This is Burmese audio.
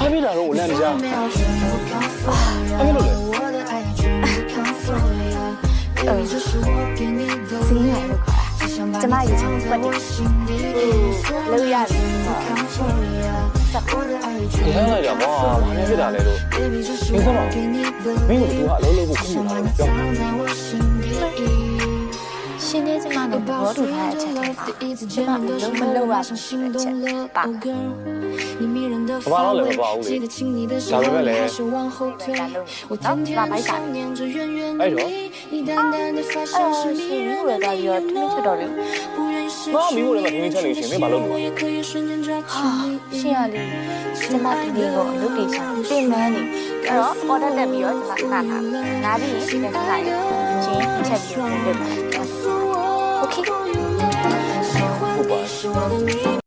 ဘာဖြစ်တာတော့လန့်နေကြဘာဖြစ်လို့လဲ စင်းရလို့ခေါ်တာကျမရေချင်ပတ်တယ်လို့ရတယ်စပ်ပေါ် ဒီဟန်လိုက်တာကွာဘာလဲဖြစ်တာလဲလို့ဒီကောမမင်းတို့ကအလုံးလုံးကိုခုယူလာတော့ပြော ရှင်နေကျမတို့ဘောတူထားတဲ့အချက်တွေမှာကျမလုံးမလုံးရဘူးဆိုတဲ့အချက်ပါ ဘာလို့လဲမပေါ့ဘူးလေဒါပေမဲ့လည်း ဒါလုံးနော်ဒါပိုက်စားအဲ့တော့ ရှင်ရတာရောထင်းချက်တော်လေ ငါမိဖို့လည်းမထင်းချက်နေရှင်မင်းဘာလုပ်နေလဲ ရှင်ရလေကျမဒီလေးကိုအလုပ်တွေချပြင်မန်းနေအဲ့တော့ order တက်ပြီးတော့ကျမခဏထားနားပြီးပြန်စားရချင်းချက်ပြီးတော့လုပ်ပါ Okay ဟုတ်ပါ